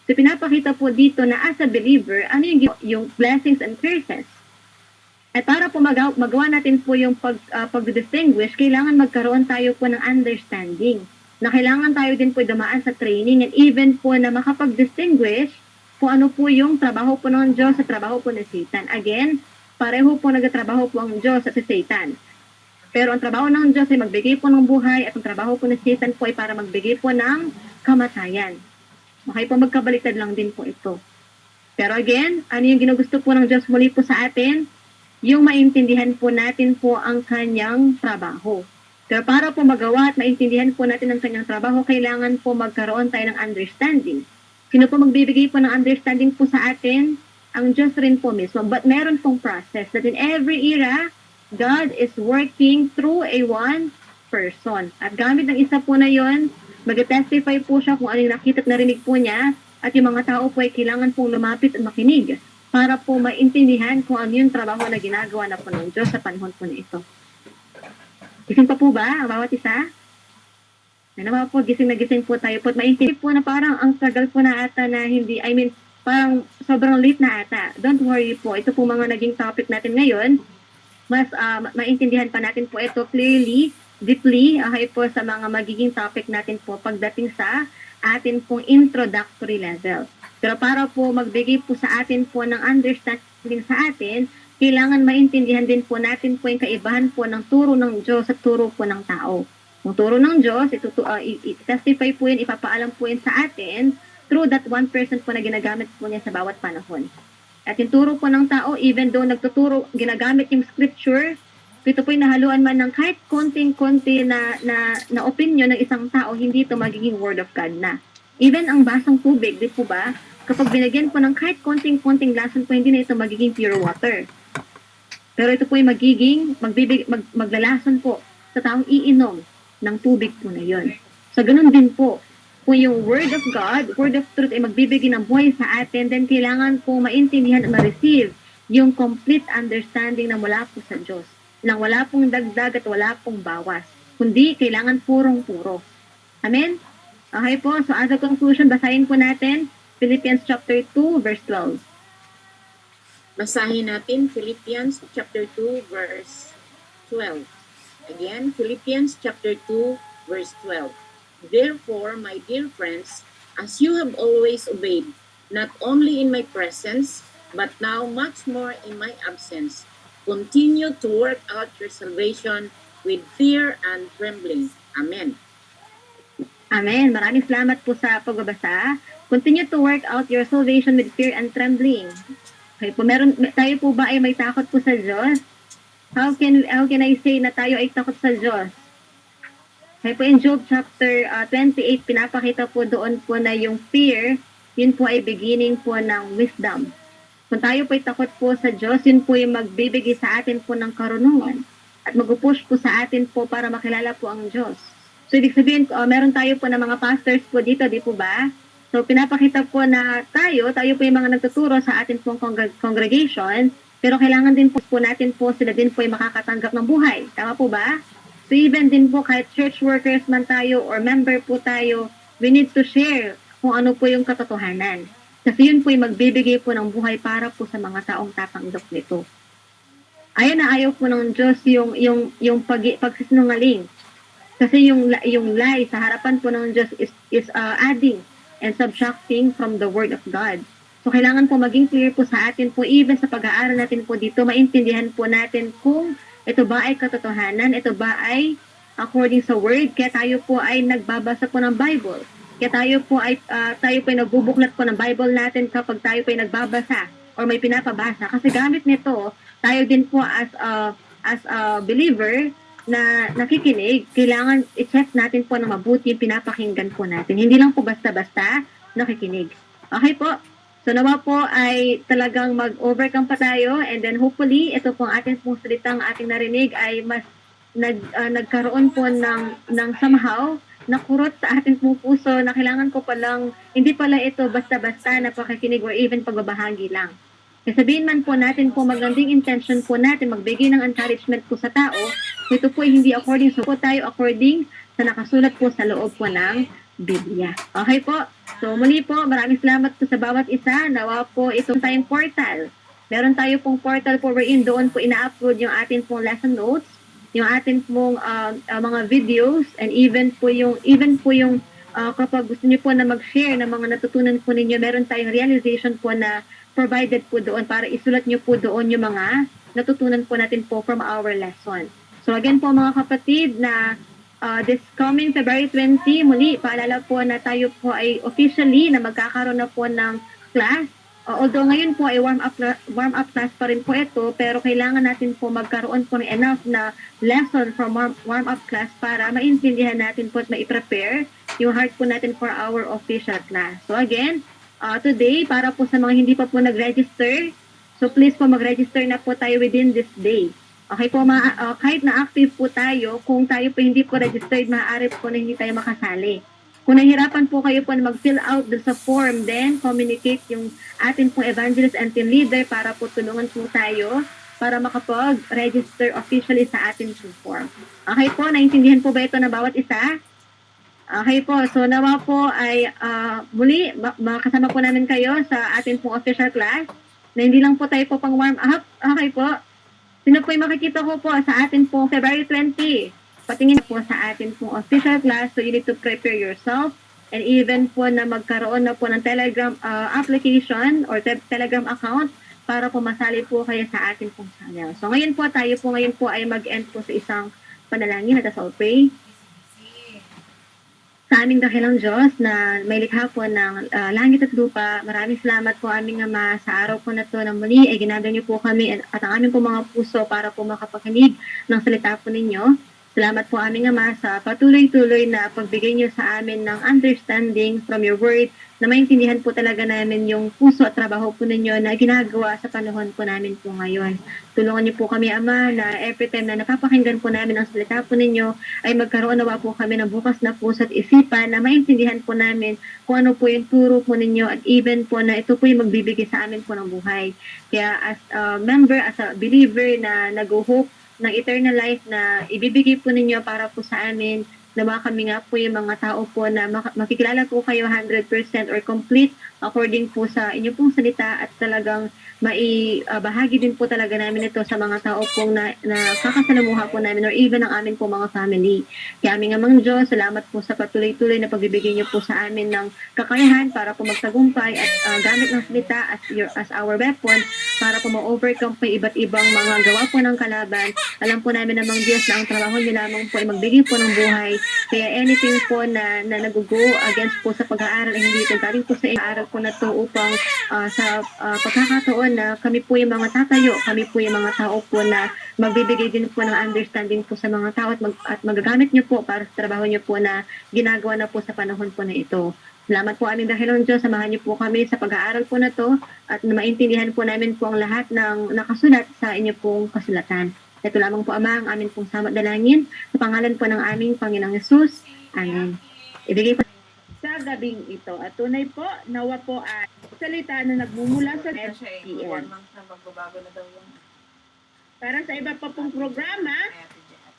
So pinapakita po dito na as a believer, ano yung blessings and curses. At para po magawa natin po yung pag-distinguish, kailangan magkaroon tayo po ng understanding. Na kailangan tayo din po dumaan sa training and even po na makapag-distinguish kung ano po yung trabaho po ng Diyos sa trabaho po ng Satan. Again, pareho po nagtatrabaho po ang Diyos at si Satan. Pero ang trabaho ng Diyos ay magbigay po ng buhay at ang trabaho po ng Satan po ay para magbigay po ng kamatayan. Okay po, magkabaliktad lang din po ito. Pero again, ano yung ginugusto po ng Diyos muli po sa atin? Yung maintindihan po natin po ang kanyang trabaho. Pero para po magawa at maintindihan po natin ang kanyang trabaho, kailangan po magkaroon tayo ng understanding. Sino po magbibigay po ng understanding po sa atin? Ang Diyos rin po mismo. But meron pong process that in every era, God is working through a one person. At gamit ng isa po na yon, mag-testify po siya kung ano yung nakita at narinig po niya, at yung mga tao po ay kailangan pong lumapit at makinig para po maintindihan kung ano yung trabaho na ginagawa na po ng Diyos sa panahon po na ito. Gising pa po ba ang bawat isa? Ano naman po, gising na gising po tayo po. At maintindihan po na parang ang tagal po na ata na hindi, I mean, parang sobrang late na ata. Don't worry po. Ito po mga naging topic natin ngayon. Mas maintindihan pa natin po ito clearly, deeply, okay po sa mga magiging topic natin po pagdating sa atin pong introductory level. Pero para po magbigay po sa atin po ng understanding sa atin, kailangan maintindihan din po natin po yung kaibahan po ng turo ng Diyos at turo po ng tao. Yung turo ng Diyos, i-testify po yun, ipapaalam po yun sa atin through that one person po na ginagamit po niya sa bawat panahon. At yung turo po ng tao, even though nagtuturo, ginagamit yung scripture, ito po'y nahaluan man ng kahit konting-konti na opinion ng isang tao, hindi ito magiging word of God na. Even ang basong tubig, di po ba, kapag binigyan po ng kahit konting-konting lason po, hindi na ito magiging pure water. Pero ito po'y maglalason po sa taong iinom ng tubig po na yun. So, ganun din po. Kung yung word of God, word of truth ay magbibigay ng buhay sa atin, then kailangan po maintindihan at ma-receive yung complete understanding na mula po sa Diyos. Nang wala pong dagdag at wala pong bawas. Kundi kailangan purong-puro. Amen? Okay po, so as a conclusion, basahin po natin Philippians chapter 2, verse 12. Basahin natin Philippians chapter 2, verse 12. Again, Philippians chapter 2, verse 12. Therefore, my dear friends, as you have always obeyed, not only in my presence, but now much more in my absence, continue to work out your salvation with fear and trembling. Amen. Amen. Maraming salamat po sa pagbabasa. Continue to work out your salvation with fear and trembling. Okay po, tayo po ba ay may takot po sa Diyos? How can I say na tayo ay takot sa Diyos? Kaya po in Job chapter 28, pinapakita po doon po na yung fear, yun po ay beginning po ng wisdom. Kung tayo po ay takot po sa Diyos, yun po yung magbibigay sa atin po ng karunungan at mag-push po sa atin po para makilala po ang Diyos. So, ibig sabihin, meron tayo po na mga pastors po dito, di po ba? So, pinapakita po na tayo po yung mga nagtuturo sa atin pong congregation, pero kailangan din po natin po sila din po yung makakatanggap ng buhay. Tama po ba? So even din po kahit church workers man tayo or member po tayo, we need to share kung ano po yung katotohanan. Kasi yun po yung magbibigay po ng buhay para po sa mga taong tatanggap nito. Ayaw na ayaw po ng Diyos yung pagsisinungaling. Kasi yung lie sa harapan po ng Diyos is adding and subtracting from the Word of God. So kailangan po maging clear po sa atin po, even sa pag-aaral natin po dito, maintindihan po natin kung ito ba ay katotohanan? Ito ba ay according sa word? Kaya tayo po ay nagbabasa po ng Bible. Kaya tayo po ay nagbubuklat po ng Bible natin kapag tayo po ay nagbabasa or may pinapabasa. Kasi gamit nito, tayo din po as a believer na nakikinig, kailangan i-check natin po na mabuti yung pinapakinggan po natin. Hindi lang po basta-basta nakikinig. Okay po? So nawa po ay talagang mag-overcome pa tayo, and then hopefully ito pong ating pong salitang ating narinig ay mas nagkaroon po ng somehow nakurot sa ating pong puso na kailangan ko palang hindi pala ito basta-basta na pakikinig or even pagbabahagi lang. Kasi sabihin man po natin po magandang intention po natin magbigay ng encouragement po sa tao, ito po ay hindi according po tayo according sa nakasulat po sa loob po ng Biblia. Okay po? So muli po, maraming salamat po sa bawat isa. Nawa po itong tayong portal. Meron tayo pong portal po wherein doon po ina-upload yung atin pong lesson notes, yung atin pong mga videos, and even po yung kapag gusto niyo po na mag-share ng mga natutunan po ninyo, meron tayong realization po na provided po doon para isulat niyo po doon yung mga natutunan po natin po from our lesson. So again po mga kapatid na this coming February 20, muli, paalala po na tayo po ay officially na magkakaroon na po ng class. Although ngayon po ay warm-up class pa rin po ito, pero kailangan natin po magkaroon po ng enough na lesson from warm-up class para maintindihan natin po at mai-prepare yung heart po natin for our official class. So again, today, para po sa mga hindi pa po nag-register, so please po mag-register na po tayo within this day. Okay po, kahit na active po tayo, kung tayo po hindi po registered, maaari po na hindi tayo makasali. Kung nahihirapan po kayo po na mag-fill out dun sa form, then communicate yung atin pong evangelist and team leader para po tulungan po tayo para makapag-register officially sa ating form. Okay po, naintindihan po ba ito na bawat isa? Okay po, so nawa po ay muli makasama po namin kayo sa ating pong official class na hindi lang po tayo po pang warm up. Okay po, sino po yung makikita ko po sa ating pong February 20? Patingin po sa ating pong official class, so you need to prepare yourself and even po na magkaroon na po ng Telegram application or Telegram account para po masali po kayo sa ating pong channel. So ngayon po, tayo po ngayon po ay mag-end po sa isang panalangin. Let us all pray. Sa aming dakilang Diyos na may likha po ng langit at lupa, maraming salamat po aming Ama sa araw po na to na muli ay ginagawa niyo po kami at ang aming po mga puso para po makapakinig ng salita po ninyo. Salamat po aming Ama sa patuloy-tuloy na pagbigay niyo sa amin ng understanding from your word na maintindihan po talaga namin yung puso at trabaho po ninyo na ginagawa sa panahon po namin po ngayon. Tulungan niyo po kami, Ama, na every time na napapakinggan po namin ang salita po ninyo, ay magkaroon nawa po kami ng bukas na puso at isipan na maintindihan po namin kung ano po yung turo po ninyo at even po na ito po yung magbibigay sa amin po ng buhay. Kaya as a member, as a believer na nag-hope ng eternal life na ibibigay po ninyo para po sa amin, na kami nga po yung mga tao po na makikilala po kayo 100% or complete according po sa inyo pong salita at talagang maibahagi din po talaga namin ito sa mga tao pong na kakasalamuha po namin or even ang amin po mga family. Kaya aming amang Diyos, salamat po sa patuloy-tuloy na pagbibigay niyo po sa amin ng kakayahan para po magtagumpay at gamit ng salita as our weapon para po ma-overcome po iba't ibang mga gawa po ng kalaban. Alam po namin namang Diyos na ang trabaho niyo lamang po ay magbigay po ng buhay. Kaya anything po na nag-go against po sa pag-aaral ay hindi ito galing po sa aaral po na to upang sa pagkakataon na kami po yung mga tatayo, kami po yung mga tao po na magbibigay din po ng understanding po sa mga tao at magagamit niyo po para sa trabaho niyo po na ginagawa na po sa panahon po na ito. Salamat po aming dahilan Diyos, samahan niyo po kami sa pag-aaral po na to at na maintindihan po namin po ang lahat ng nakasulat sa inyo pong kasulatan. Ito lamang po Ama ang aming pong samot dalangin sa pangalan po ng aming Panginoong Yesus. Amen. Ibigay po sa gabing ito at tunay po nawa po ay salita na nagmumula sa SPN. Para sa iba pa pong programa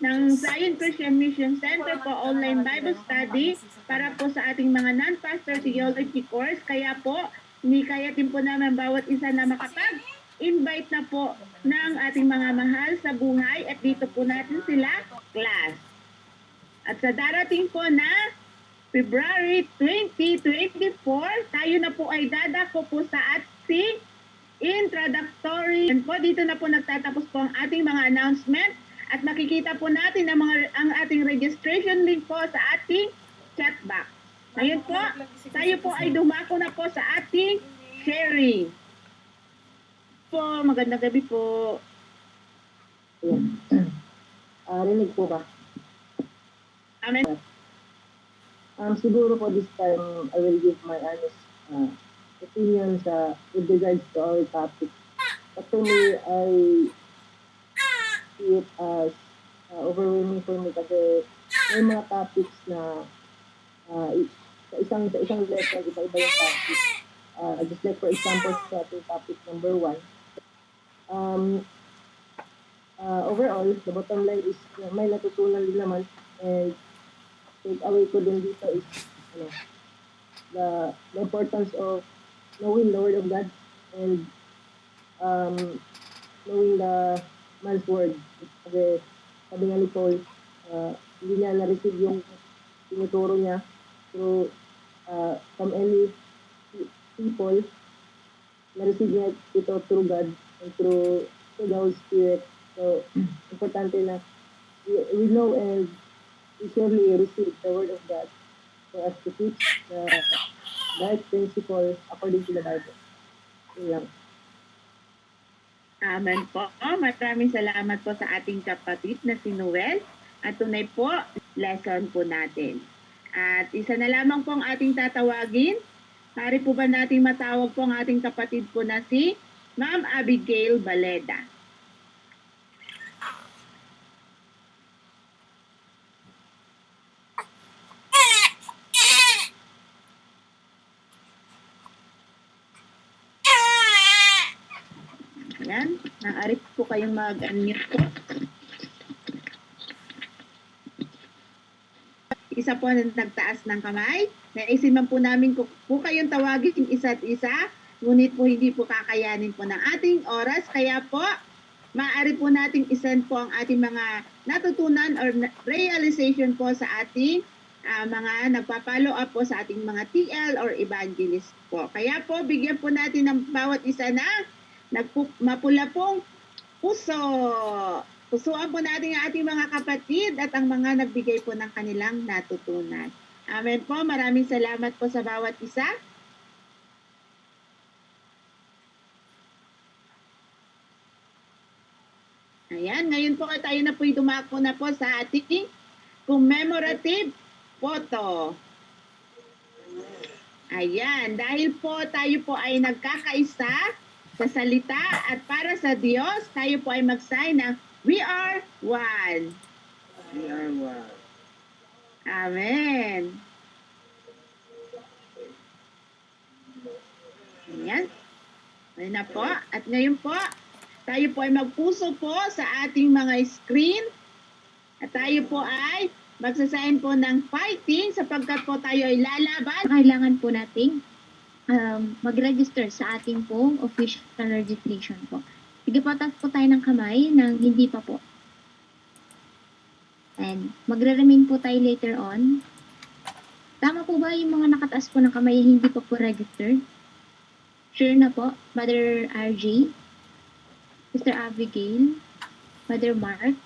ng Zion Christian Mission Center po online Bible Study para po sa ating mga non-pastor theology course. Kaya po, kaya din po naman bawat isa na makapag-invite na po ng ating mga mahal sa buhay at dito po natin sila class. At sa darating po na February 2024, tayo na po ay dadako po sa ating introductory. And po dito na po nagtatapos po ang ating mga announcement at makikita po natin ang ating registration link po sa ating chat box. Ngayon po, tayo po ay dumako na po sa ating sharing. Po, magandang gabi po. Rinig po ba? Amen. Siguro po this time, I will give my honest opinion with regards to our topic. But to me, I see it as overwhelming for me kasi may mga topics na sa isang lesson, iba-iba yung topic. Just like for example, sa ating topic number 1, overall, the bottom line is may natutunan din naman and take away ko din dito is the importance of knowing the Word of God and knowing the man's word. Kasi sabi nga ni Paul, hindi niya na-receive yung tinuturo niya through from any people. Na-receive niya ito through God and through the Holy Spirit. So, importante na we know and we surely receive the Word of God for us to teach the right principle according to the Bible. Yun lang. Amen po. Maraming salamat po sa ating kapatid na si Noel. At tunay po, lesson po natin. At isa na lamang po ang ating tatawagin. Pari po ba nating matawag po ang ating kapatid po na si Ma'am Abigail Baleda. Ayan, maaari po kayong mag-unmute po. Isa po na nagtaas ng kamay. Naisin man po namin kung po kayong tawagin isa't isa, ngunit po hindi po kakayanin po ng ating oras. Kaya po, maaari po nating isend po ang ating mga natutunan or realization po sa ating mga nagpa-follow up po sa ating mga TL or evangelist po. Kaya po, bigyan po natin ng bawat isa na mapula pong puso. Pusuan po natin ang ating mga kapatid at ang mga nagbigay po ng kanilang natutunan. Amen po. Maraming salamat po sa bawat isa. Ayan, ngayon po tayo na po'y dumako na po sa ating commemorative photo. Ayan, dahil po tayo po ay nagkakaisa sa salita at para sa Diyos, tayo po ay mag-sign ng We are one. We are one. Amen. Ayan. Ayan na po. At ngayon po, tayo po ay magpuso po sa ating mga screen. At tayo po ay magsasign po ng fighting sapagkat po tayo ay lalaban. Kailangan po nating mag-register sa ating pong official registration po. Sige po, taas po tayo ng kamay ng hindi pa po. And magre-remain po tayo later on. Tama po ba yung mga nakataas po ng kamay hindi pa po registered? Sure na po, Mother RJ, Sister Abigail, Mother Mark,